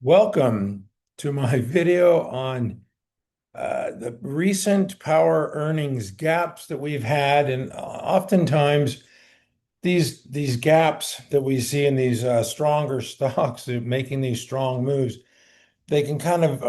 Welcome to my video on the recent power earnings gaps that we've had. And oftentimes these gaps that we see in these stronger stocks making these strong moves, they can kind of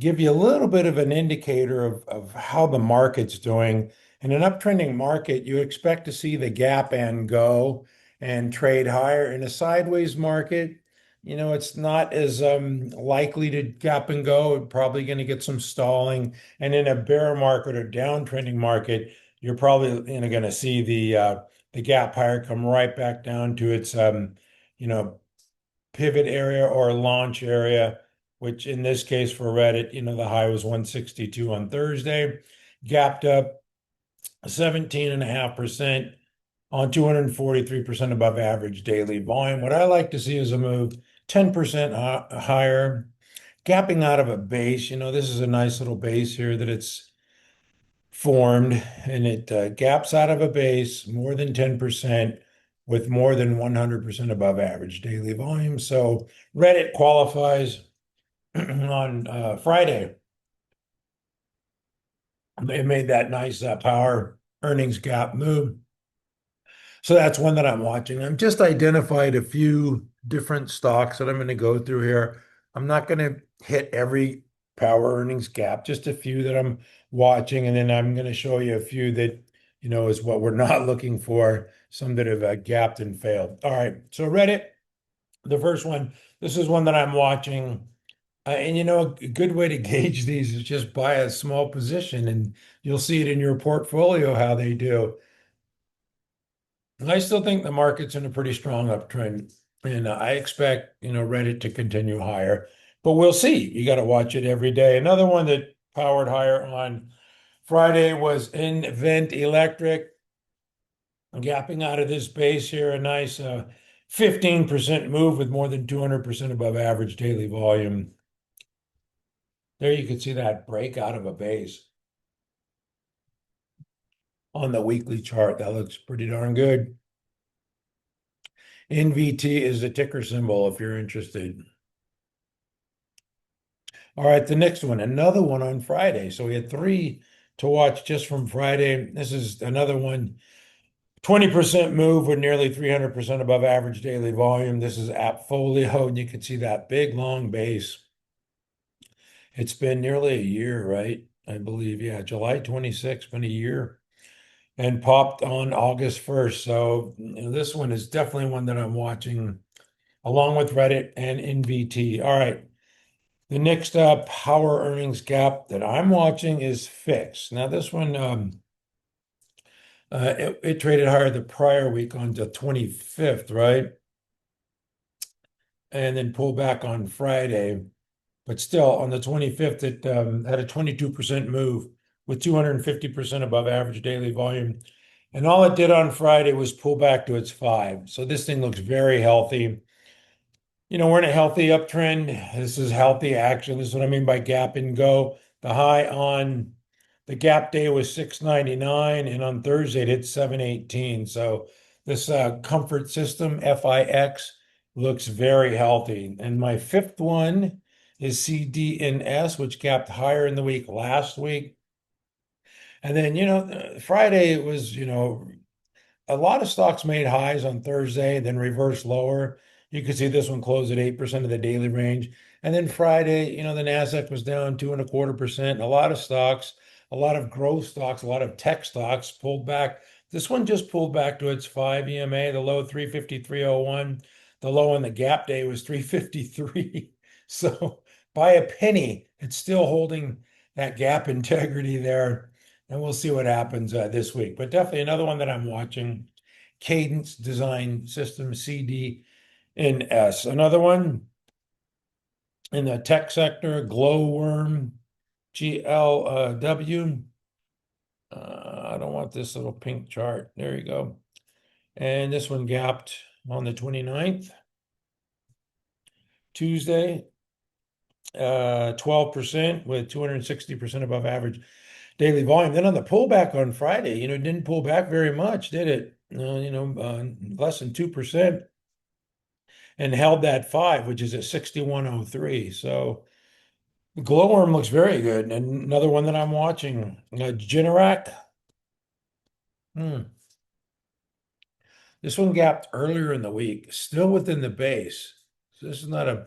give you a little bit of an indicator of how the market's doing. In an uptrending market, you expect to see the gap and go and trade higher. In a sideways market, it's not as likely to gap and go. It's probably going to get some stalling. And in a bear market or downtrending market, you're probably going to see the gap higher come right back down to its you know pivot area or launch area, which in this case for Reddit, the high was 162 on Thursday, gapped up 17.5% on 243% above average daily volume. What I like to see is a move 10% higher, gapping out of a base. This is a nice little base here that it's formed, and it gaps out of a base more than 10% with more than 100% above average daily volume. So Reddit qualifies on Friday. They made that nice power earnings gap move. So that's one that I'm watching. I've just identified a few different stocks that I'm going to go through here. I'm not going to hit every power earnings gap, just a few that I'm watching. And then I'm going to show you a few that, is what we're not looking for, some that have gapped and failed. All right. So Reddit, the first one, this is one that I'm watching. And a good way to gauge these is just buy a small position and you'll see it in your portfolio how they do. I still think the market's in a pretty strong uptrend, and I expect, Reddit to continue higher, but we'll see. You got to watch it every day. Another one that powered higher on Friday was Invent Electric, gapping out of this base here, a nice 15% move with more than 200% above average daily volume. There you can see that break out of a base on the weekly chart. That looks pretty darn good. NVT is the ticker symbol if you're interested. All right, the next one, another one on Friday. So we had three to watch just from Friday. This is another one, 20% move with nearly 300% above average daily volume. This is Appfolio, and you can see that big long base. It's been nearly a year, right? I believe, yeah, July 26th, been a year, and popped on August 1st. So this one is definitely one that I'm watching along with Reddit and NVT. All right. The next power earnings gap that I'm watching is fixed. Now, this one, it traded higher the prior week on the 25th, right? And then pulled back on Friday. But still, on the 25th, it had a 22% move with 250% above average daily volume. And all it did on Friday was pull back to its 5. So this thing looks very healthy. We're in a healthy uptrend. This is healthy action. This is what I mean by gap and go. The high on the gap day was 699, and on Thursday it hit 718. So this comfort system, FIX, looks very healthy. And my fifth one is CDNS, which gapped higher in the week last week. And then, Friday it was, a lot of stocks made highs on Thursday, then reversed lower. You can see this one closed at 8% of the daily range. And then Friday, the NASDAQ was down 2.25%. A lot of stocks, a lot of growth stocks, a lot of tech stocks pulled back. This one just pulled back to its 5 EMA, the low 353.01. The low on the gap day was 353. So by a penny, it's still holding that gap integrity there. And we'll see what happens this week. But definitely another one that I'm watching, Cadence Design System, CDNS. Another one in the tech sector, Glowworm, GLW. I don't want this little pink chart. There you go. And this one gapped on the 29th, Tuesday, 12% with 260% above average daily volume. Then on the pullback on Friday, it didn't pull back very much, did it? Less than 2%. and held that 5, which is at 61.03. So glowworm looks very good. And another one that I'm watching, Generac. Hmm. This one gapped earlier in the week, still within the base. So this is not a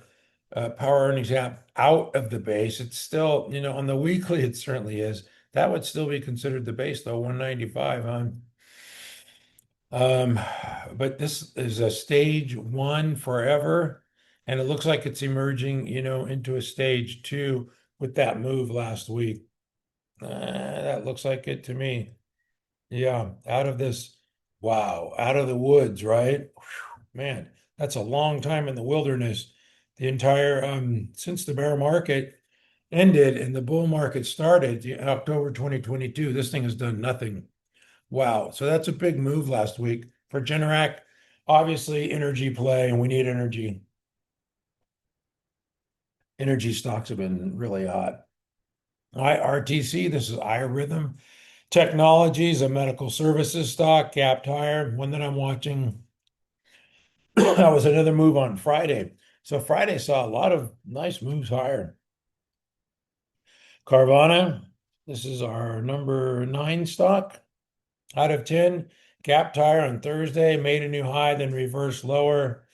power earnings gap out of the base. It's still, on the weekly, it certainly is. That would still be considered the base, though, 195 on. Um, but this is a stage one forever, and it looks like it's emerging, into a stage two with that move last week. That looks like it to me. Yeah, out of this, wow, out of the woods, right? Whew, man, that's a long time in the wilderness. The entire since the bear market ended and the bull market started, October 2022, this thing has done nothing. Wow. So that's a big move last week for Generac. Obviously, energy play, and we need energy. Energy stocks have been really hot. IRTC, this is iRhythm Technologies, a medical services stock, gapped higher. One that I'm watching. That was another move on Friday. So Friday saw a lot of nice moves higher. Carvana, this is our number 9 stock out of 10. Gapped higher on Thursday, made a new high, then reversed lower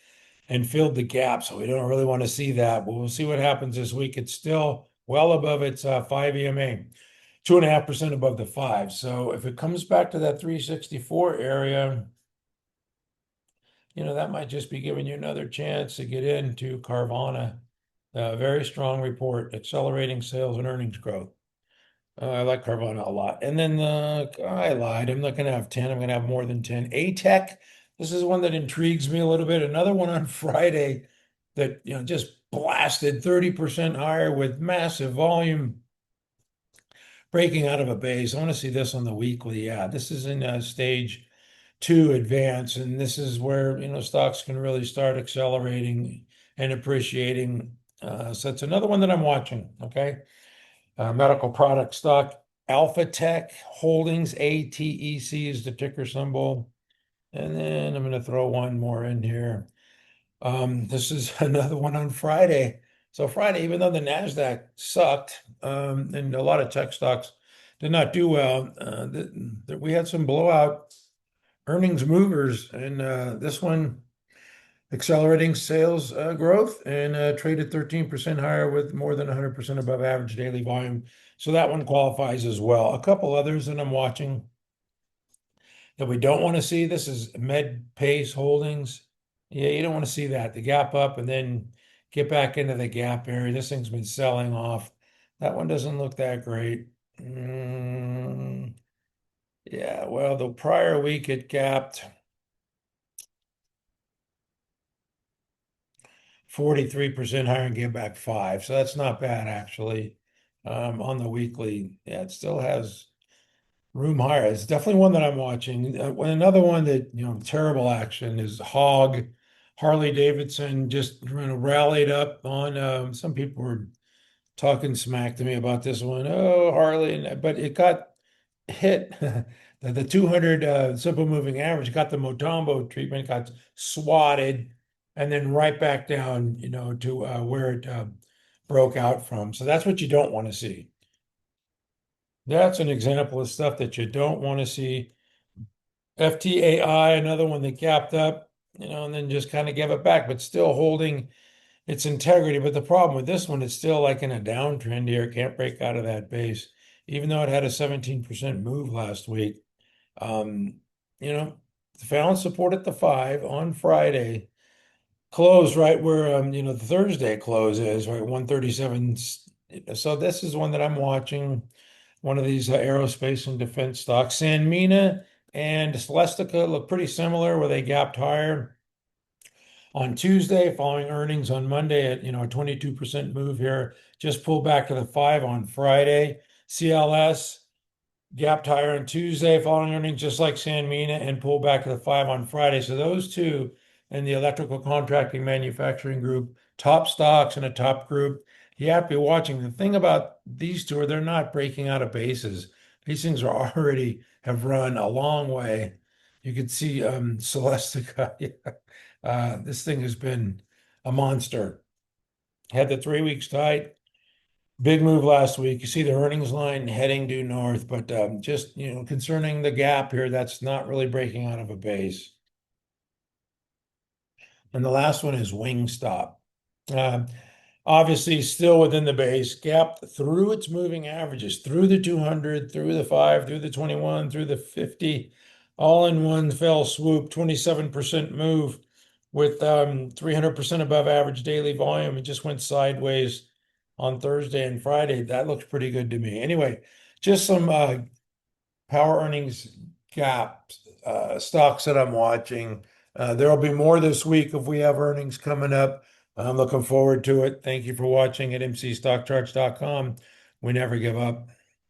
and filled the gap. So we don't really want to see that, but we'll see what happens this week. It's still well above its 5 EMA, 2.5% above the 5. So if it comes back to that 364 area, that might just be giving you another chance to get into Carvana. Very strong report, accelerating sales and earnings growth. I like Carvana a lot. And then I lied. I'm not going to have 10. I'm going to have more than 10. ATEC, this is one that intrigues me a little bit. Another one on Friday that, just blasted 30% higher with massive volume breaking out of a base. I want to see this on the weekly. Yeah, this is in stage two advance, and this is where stocks can really start accelerating and appreciating. So it's another one that I'm watching. Okay, medical product stock, Alpha Tech Holdings, ATEC is the ticker symbol, and then I'm going to throw one more in here. This is another one on Friday. So Friday, even though the Nasdaq sucked, and a lot of tech stocks did not do well, we had some blowout earnings movers, and this one accelerating sales growth and traded 13% higher with more than 100% above average daily volume. So that one qualifies as well. A couple others that I'm watching that we don't want to see. This is MedPace Holdings. Yeah, you don't want to see that. The gap up and then get back into the gap area. This thing's been selling off. That one doesn't look that great. Yeah, well, the prior week it gapped 43% higher and gave back 5. So that's not bad, actually. On the weekly, yeah, it still has room higher. It's definitely one that I'm watching. Another one that, terrible action is Hog. Harley Davidson just rallied up on, some people were talking smack to me about this one. Oh, Harley, but it got hit. The 200 simple moving average got the Motombo treatment, got swatted, and then right back down, to where it broke out from. So that's what you don't want to see. That's an example of stuff that you don't want to see. FTAI, another one that gapped up, and then just kind of gave it back, but still holding its integrity. But the problem with this one, it's still like in a downtrend here. It can't break out of that base, even though it had a 17% move last week. Um, found support at the 5 on Friday, closed right where the Thursday close is, right, 137. So this is one that I'm watching. One of these aerospace and defense stocks. Sanmina and Celestica look pretty similar, where they gapped higher on Tuesday, following earnings on Monday at a 22% move here. Just pulled back to the 5 on Friday. CLS gapped higher on Tuesday, following earnings, just like Sanmina, and pulled back to the 5 on Friday. So those two and the electrical contracting manufacturing group, top stocks in a top group. You have to be watching. The thing about these two are they're not breaking out of bases. These things are already have run a long way. You could see Celestica. Yeah. This thing has been a monster. Had the 3 weeks tight. Big move last week. You see the earnings line heading due north, but just concerning the gap here, that's not really breaking out of a base. And the last one is Wingstop. Uh, Obviously, still within the base, gap through its moving averages, through the 200, through the 5, through the 21, through the 50, all in one fell swoop, 27% move with 300% above average daily volume. It just went sideways on Thursday and Friday. That looks pretty good to me. Anyway, just some power earnings gap stocks that I'm watching. There'll be more this week if we have earnings coming up. I'm looking forward to it. Thank you for watching at mcstockcharts.com. We never give up.